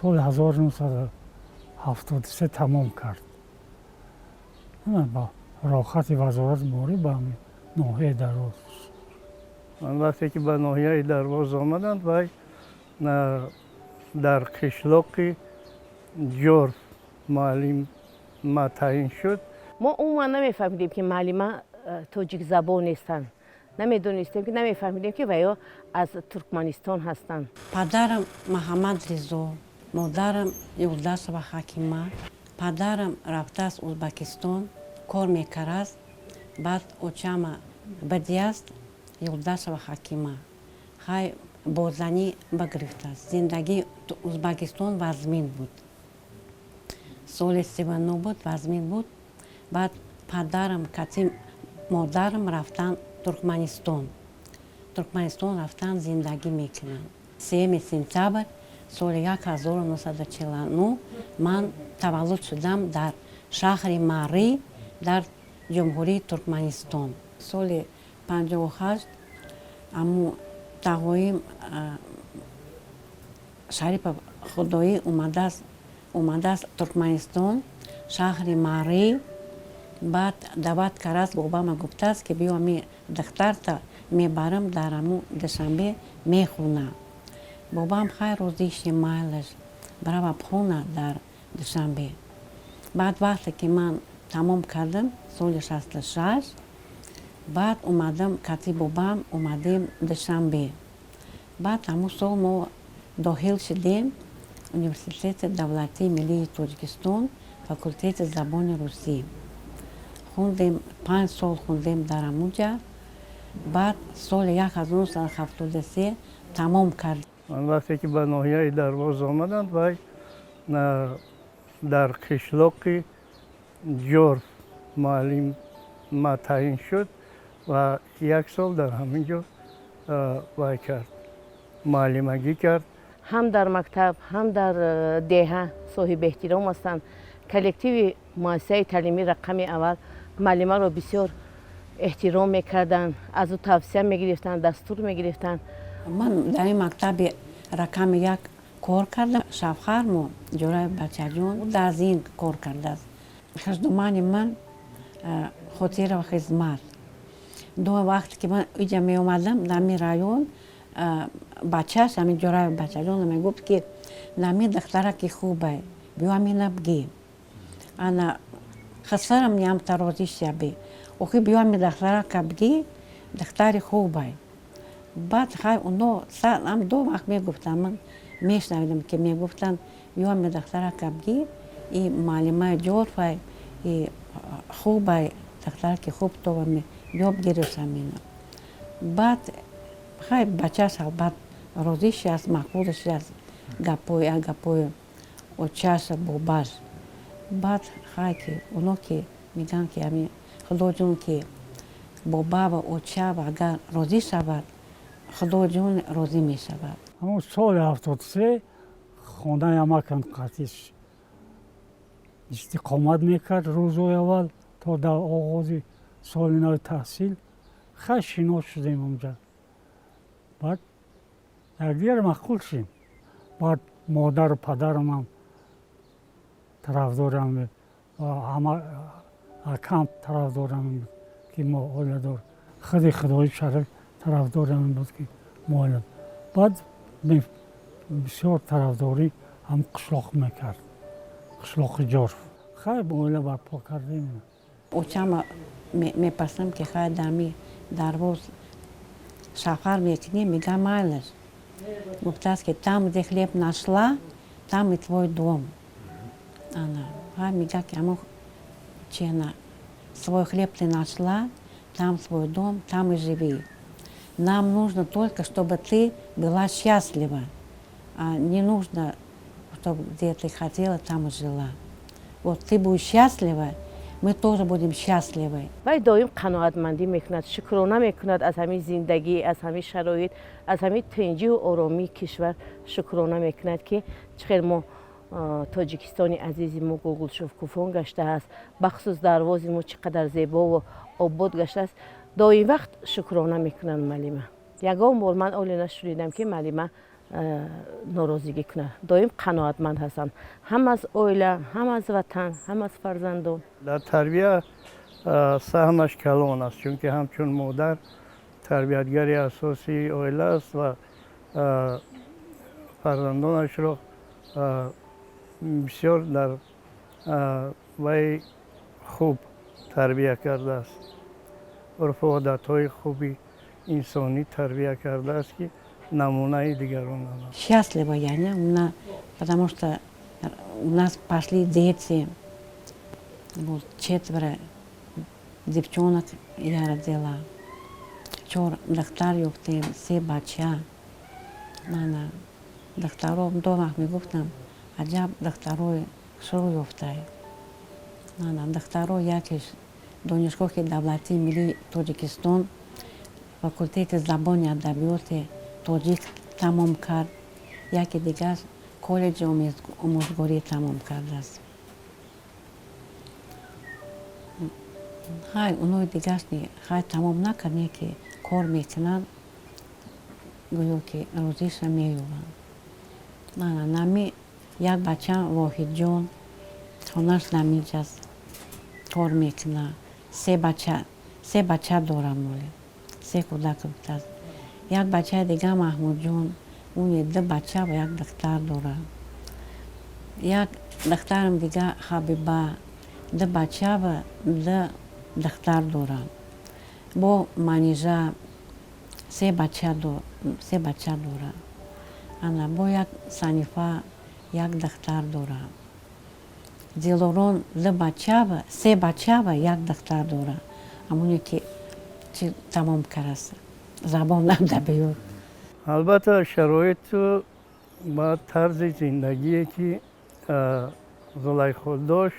سال 1973 تمام کرد. با راحت وزارت مالی به ناحیه درواز. من وقتی که به ناحیه درواز آمدند و در قشلاق جرف معلم ما تعیین شد. ما عموما نمیفهمیدیم که معلم تاجیک زبان نیستن. نمیدونستیم که نمیفهمیدیم که ویا از ترکمنستان هستند. پدرم محمد رضا، مادرم یولداشова حکیمه. پدرم رفته از ازبکستان کار میکرد. بعد اوچما بدی است یولداشова حکیمه. خای بازنی بگرفته است. زندگی تو ازبکستان وزمین بود. سال 39 بود وزمین بود. بعد پدرم کتی مادرم رفتن ترکمنستان. ترکمنستان رفتن زندگی میکنن. 3 سپتامبر سال 1949 من تولد شدم در شهر ماری در جمهوری ترکمنستان. سال 58 امو تقویم شریف خدایی اومده است ترکمنستان شهر ماری. بعد دعوت کرد بابا گفته است که بیا می دختر تا میبرم در امو دوشنبه میخونه. بابام خیلی روزیش مایلش برای خونه در دوشنبه. بعد وقتی که من تمام کردم سال 66 بعد اومدم کتی بابام اومدیم دوشنبه. بعد همون سال ما داخل شدیم университет دولتی ملی تاجیکستان فاکولته زبان روسی. خوندیم 5 سال خوندیم در اموجا. بعد سال 1973 تمام کرد. من وقتی که به ناحیه درواز آمدند و در قشلاق جرف معلم ما تعیین شد و 1 سال در همینجا وای کرد. معلمگی کرد. هم در مکتب هم در دهه صاحب احترام هستند. کلکتیو مؤسسه تعلیمی رقم اول معلمان را بسیار احترام میکردند. از او توصیه میگرفتند، دستور میگرفتند. من در این مکتب رقم 1 کار کردم. شفخرمو جورای بچه جون در زین کار کرده است. خدمت من خاطر و خدمت. دو وقت که من اینجا می اومدم در می رایون بچه‌ش همین جورای بچه جون می گفت که نمی دختره که خوبه بیا همین بگی. انا خسرم نیم ترازی شبی. اوکی بیا همین دختره که بگی دختری خوبه. بعد خیلی اونو هم 2 وقت می گفتم من میشنویدم که می گفتن بیا همین دختره که بگی این معلمه جرفه این خوبه دختره که خوب تو می بیا بگیرش همینو. بعد خیلی بچه‌ش بعد روزیش از مقبولش از گپوی اوچه‌ش باباش. بعد خیلی که اونو که میگن که همین خدا جون که بابا و اوچه و اگر راضی شود خدا جون راضی می شود. همون سال 73 خانه یمکن قطعش استقامت میکرد. روزهای اول تا در آغاز سال نو تحصیل خیلی شناس شدیم اونجا. بعد یکدیگر مقبول شدیم. بعد مادر و پدرم هم طرفدارم و همه اکم طرفدارم که ما اوله دار. خدای شرف طرفدارم بود که ما اوله. بعد بسیار طرفداری هم قشلاق میکرد. قشلاق جرف. خیلی با اوله برپا کردیم. اوچم میپرسم که خیلی دمی درواز سفر میکنی میگم مایلش. گفته است که там где хлеб нашла, там и твой дом. Она میگه که همون چیه свой хлеб ты нашла, там свой дом, там и живи. Нам нужно только, чтобы ты была счастлива, а не нужно, чтобы где ты хотела, там и жила. Вот ты будешь счастлива, мы тоже будем счастливы. ولی دائم قناعتمندی میکند، شکرانه میکند از همین زندگی، از همین شرایط، از همین تنجی و آرامی کشور شکرانه میکند که چقدر ما تاجیکستانی عزیزی ما گل شکوفان گشته است. بخصوص دروازی ما چقدر زیبا و آباد گشته است. دائم وقت شکرانه میکنند معلمه. یگان بار من اولی نشنیدم که معلمه норозигӣ кунад. Доим қаноатманд ҳастанд, ҳам аз оила, ҳам аз ватан, ҳам аз фарзандон. дар тарбия саҳмаш калон аст, чунки ҳамчун модар тарбиятгари асосии оила аст ва фарзандонашро бисёр дар вай хуб тарбия кардааст. урфу одатҳои хуби инсонӣ тарбия кардааст, ки намунаи дигарон аст. Счастлива я, не? Потому что у нас пошли дети, вот 4 девчонок я родила. Вчера доктор юхтем, все бача. Нана докторов дома ми гуфтам, аҷаб докторой шуру юфтай. Нана докторой якиш донишгоҳи давлатии миллии Тоҷикистон, факултети забони адабиёти тоҷик тамом кард, яке дигар коллеҷи омӯзгорӣ тамом кардааст. ҳай унои дигаршни хай тамом накард, ки кор мекунанд, гӯё ки рӯзиша меёбанд. Нами як бачам Воҳиҷон хонаш намиҷаст, кор мекунад. се бача дорам, моле 3 кӯдак буктааст. Як бачаи дига Маҳмудҷон, уне 2 бача ва як духтар дорад. Як духтарам дига Ҳабиба, 2 бача ва 2 духтар дорад. Бо Манижа 3 бача дорад. Ана бо як Санифа, як духтар дорад. Дилорон 2 бача ва 3 бача ва як духтар дорад. Ҳамоне ки чи тамом кардааст. Забон адабиёт. албатта шароиту ба тарзи зиндагие ки Зулайхо дошт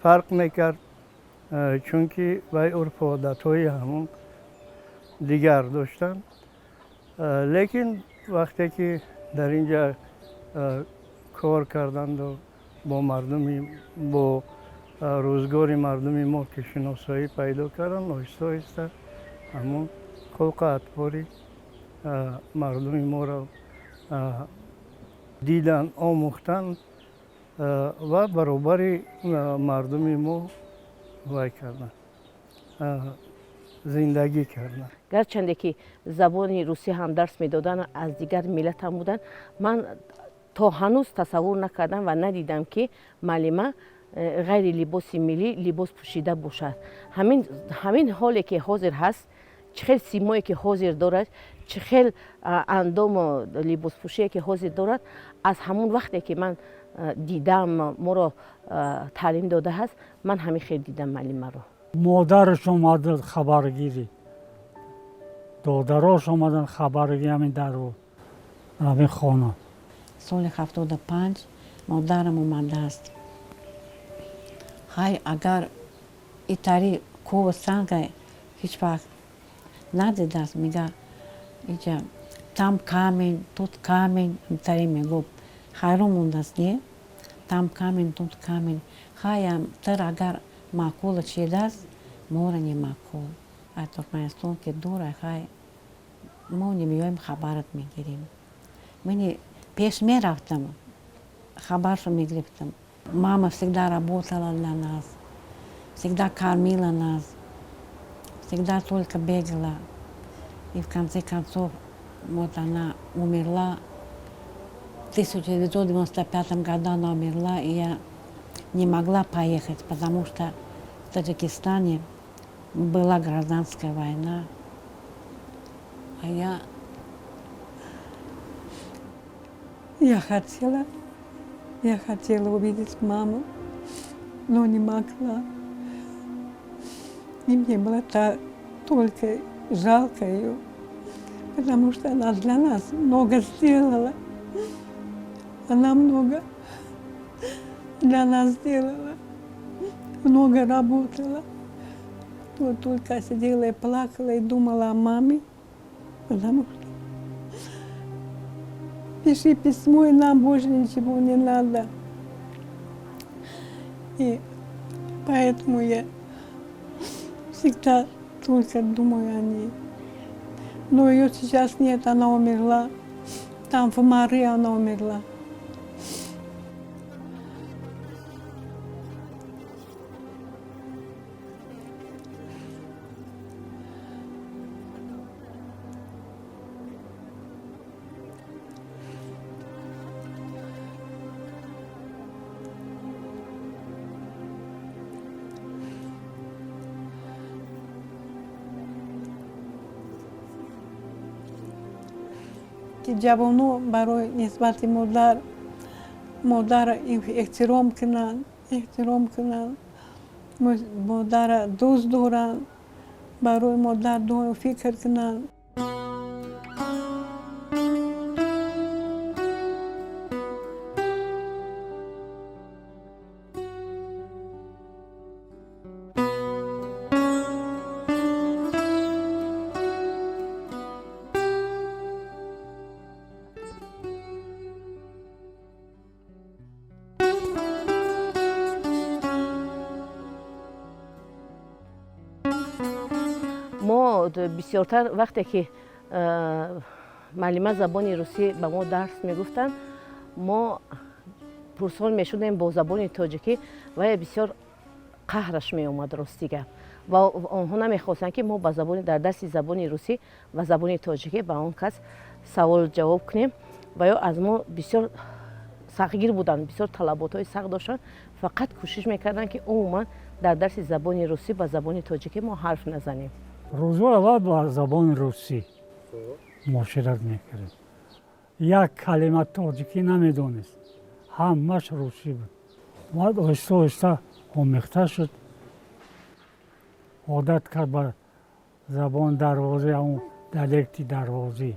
фарқ мекард, чунки вай урфу одатҳои ҳамон дигар доштанд. Лекин вақте ки дар инҷа кор карданду бо мардуми бо рӯзгори мардуми мо ки шиносоӣ пайдо карданд, оҳиста оҳиста ҳамон хулқу атвори мардуми моро дидан, омӯхтанд ва баробари мардуми мо вай карданд, зиндагӣ карданд. гарчанде ки забони русӣ ҳам дарс медоданд, аз дигар миллатам буданд, ман то ҳанӯз тасаввур накардам ва надидам ки маълима ғайри либоси миллӣ либос пӯшида бошад. ҳамин ҳоле ки ҳозир ҳаст, чӣ хел симое ки ҳозир дорад, чӣ хел андому либоспӯшие ки ҳозир дорад, аз ҳамон вақте ки ман дидам, моро таълим додааст, ман ҳамин хел дидам маълимаро. مادرش اومد خبرگیری، دادراش اومدن خبرگیری همین در همین خانه. соли 75 модарам омадааст. ҳай агар итари кӯву сангай ҳеҷ вақт надидааст, мега иҷа там камен, тут камен, итари мегӯфт. хайрон мондааст, не? Там камен, тут камен. ҳаям тир агар маъқула чидааст, мора не маъқул. Ай Туркменистон ки дур, хай мо немеоем хабарат мегирем. Мани пеш мерафтам, хабаршо мегирифтам. Мама всегда работала для нас, всегда кормила нас, всегда только бегала. И в конце концов, вот она умерла. В 1995 году она умерла, и я не могла поехать, потому что в Таджикистане была гражданская война. А я хотела увидеть маму, но не могла. И мне было только жалко ее, потому что она для нас много сделала. Она много для нас сделала, много работала. Вот только сидела и плакала и думала о маме, потому что пиши письмо, и нам больше ничего не надо. И поэтому я всегда только думаю о ней. Но ее сейчас нет, она умерла Tanfı Maria nomilla. که جوانو برای نسبت مادر احترام کنن مادر دوست دارن برای مادر دو فکر کنن ما بسیارتر وقتی که معلمه زبان روسی به ما درس میگفتن ما پرسان میشدیم با زبان تاجیکی و بسیار قهرش می اومد راستیگه و آنها نمیخواستن که ما با زبان در درس زبان روسی و زبان تاجیکی به آن کس سوال جواب کنیم و یا از ما بسیار سختگیر بودن بسیار طلبات های سخت داشتن فقط کوشش میکردن که عموما در درس زبان روسی با زبان تاجیکی ما حرف نزنیم روزو اول با زبان روسی معاشرت میکردیم یک کلمه تاجیکی نمیدونست همش روسی بود بعد آهسته آهسته آمیخته شد عادت کرد به زبان دروازه اون دیالکت دروازی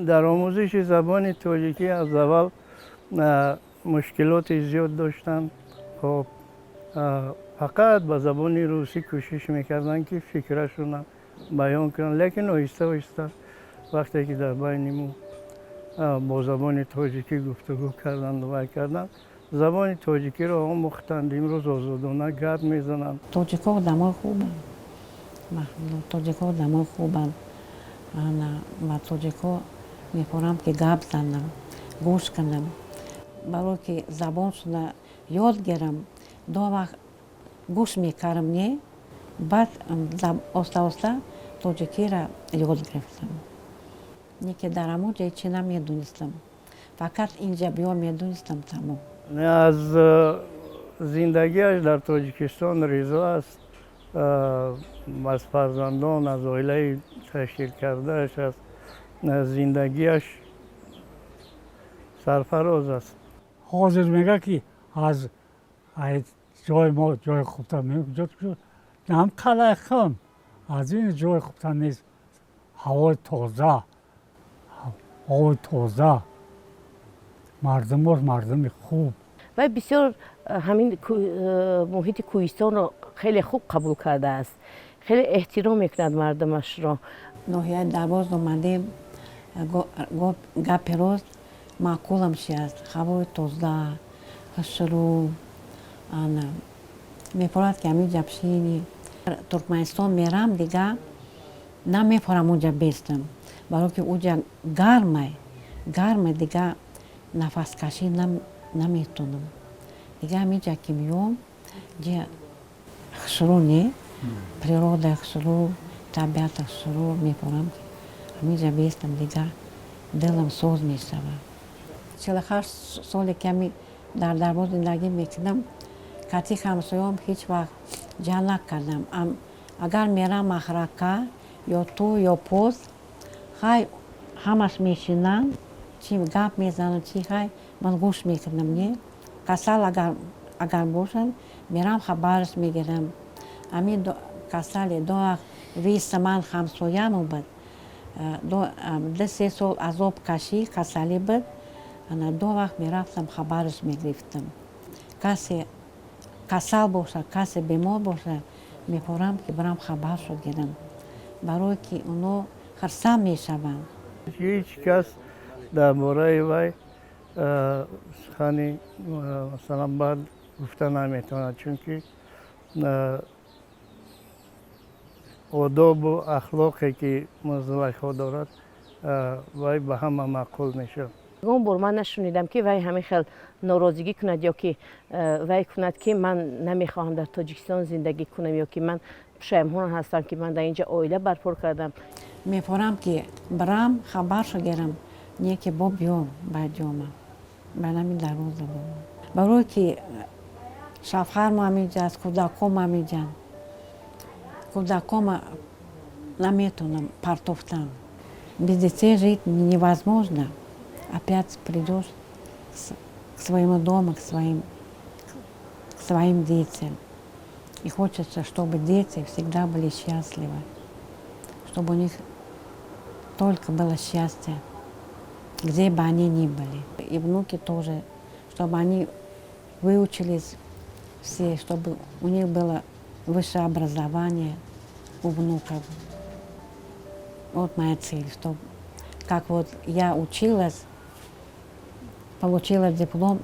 در آموزش زبان تاجیکی از اول مشکلات زیاد داشتن خب فقط با زبان روسی کوشش میکردن که فکرشون بیان کنن لیکن آهسته آهسته وقتی که در بینمون با زبان تاجیکی گفتگو کردن و کردن زبان تاجیکی رو آموختند امروز آزادانه گپ میزنن تاجیک‌ها آدمای خوبن تاجیک‌ها آدمای خوبن و تاجیک‌ها می‌خوام که گپ زنم گوش کنم برای که زبانشون یاد گیرم دو وقت گوش میکردم نه بعد آسته آسته تاجیکی را یاد گرفتم نه که در همون جای چی نمیدونستم فقط اینجا بیا میدونستم تمام از زندگیش در تاجیکستان رضا است از فرزندان از عائله تشکیل کردهش از زندگیش سرفراز است حاضر میگه که از جای ما جای خوبتر میگه هم قلعه خم از این جای خوبتر نیست هوای تازه مردم خوب و بسیار همین محیط کوهستان رو خیلی خوب قبول کرده است خیلی احترام میکند مردمش را ناحیه درواز اومدیم گپ روز معقولم شد هوای تازه شروع میپرد که همین جبشینی ترکمنستان میرم دیگه نمیپرم اونجا بیستم برای که اونجا گرمه دیگه نفس کشی نمیتونم دیگه همینجا که میام شروع نه природа شروع طبیعت شروع میپرم همینجا بیستم دیگه دلم سوز میشود 48 سالی که می در درواز زندگی میکنم کتی همسایه‌ام هیچ وقت جمع نکردم اگر میرم محرکه یا تو یا پوست خیلی همش میشینن چی گپ میزنن چی خیلی من گوش میکنم نه کسل اگر باشن میرم خبرش میگیرم همین کسل دو 20 من همسایه‌ام بود دو سه سال عذاب کشی کسلی بود دو وقت میرفتم خبرش میگرفتم کسی کسل باشه کسی بیمار باشه میپرم که برم خبرش رو گیرم برای که اونو خرسم میشوند هیچ کس درباره وی سخنی مثلا بعد گفته نمیتواند چون که آداب و اخلاقی که زولایخو دارد وای به همه معقول میشه. اون بار من نشنیدم که وی همین خیلی ناراضگی کند یا که وی کند که من نمیخواهم در تاجیکستان زندگی کنم یا که من پشیمون هستم که من در اینجا عائله برپا کردم. میفهمم که برام خبرشو گیرم نه که با بیام با جامعه به نمی در روز بود برای که شفخرم همینجاست کودکم همینجان куда наметуном портофтан. Без детей жить невозможно. Опять придешь к своему дому, к своим детям. И хочется, чтобы дети всегда были счастливы, чтобы у них только было счастье, где бы они ни были. И внуки тоже, чтобы они выучились все, чтобы у них было высшее образование у внуков. Вот моя цель, чтобы как вот я училась, получила диплом,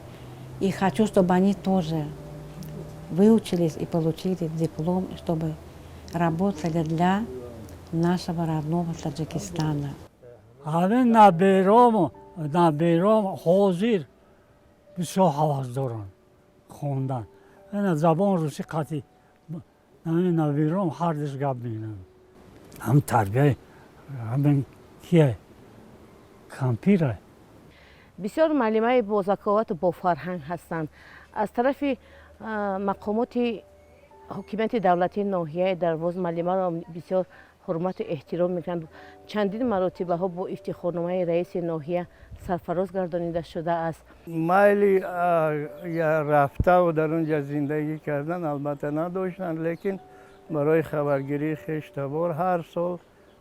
и хочу, чтобы они тоже выучились и получили диплом, чтобы работали для нашего родного Таджикистана. همین نبیرام حاضر بسیار حواظ دارن خوندن. این زبان روسی قطعی همین نبیرام هر دست گپ میگن. هم تربیه همین کیه کمپیره. بسیار معلمای با ذکاوت و با فرهنگ هستند. از طرف مقامات حکومت دولتی ناحیه درواز معلمان را بسیار حرمت و احترام میکنند. چندین مراتبه ها با افتخارنامه رئیس ناحیه سرفراز گردانیده شده است. مایلی رفته و در اونجا زندگی کردن البته نداشتن، لیکن برای خبرگیری خشتبار هر سال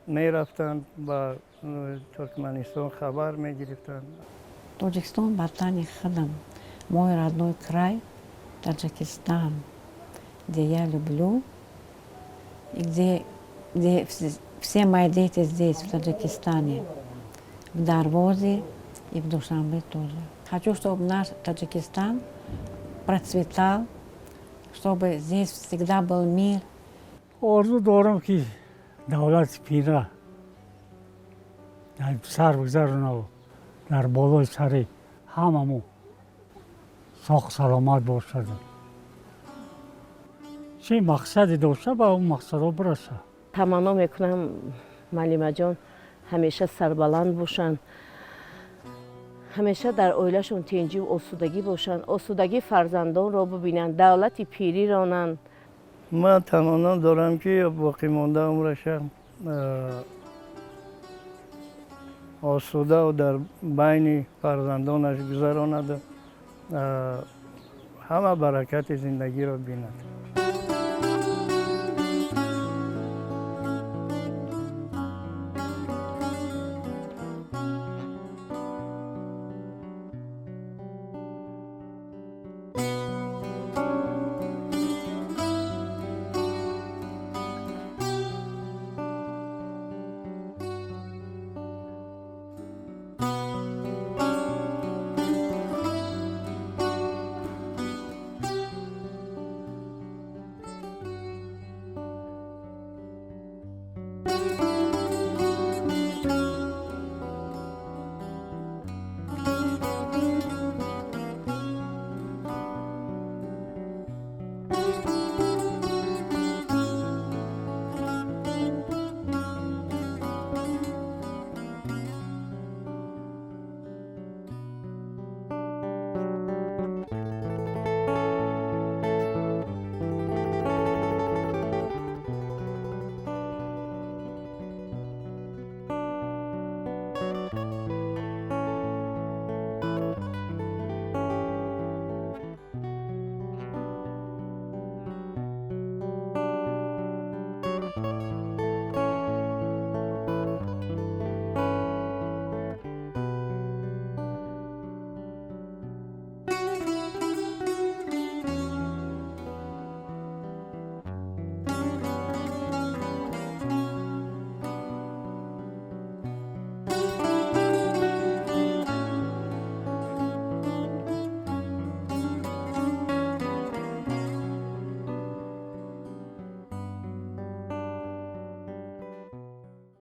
میرفتن با ترکمنستان خبر میگرفتن. Таджикистан батани хадам, мой родной край, Таджикистан, где я люблю, и где все мои дети здесь, в Таджикистане, в Дарвозе и в Душанбе тоже. Хочу, чтобы наш Таджикистан процветал, чтобы здесь всегда был мир. آرزو دارم که دولت پیره در سر بگذارن و در بالای سر هممون ساق سلامت باشد. چه مقصدی داشته به اون مقصد ها برسه. تمنا میکنم معلمه جان همیشه سربلند باشن، همیشه در عائلهشون تنجی و آسودگی باشن، آسودگی فرزندان را ببینن، دولت پیری رانن. من تمنا دارم که باقی مانده عمرشم آسوده و در بین فرزندانش گذراند، همه برکت زندگی را بیند.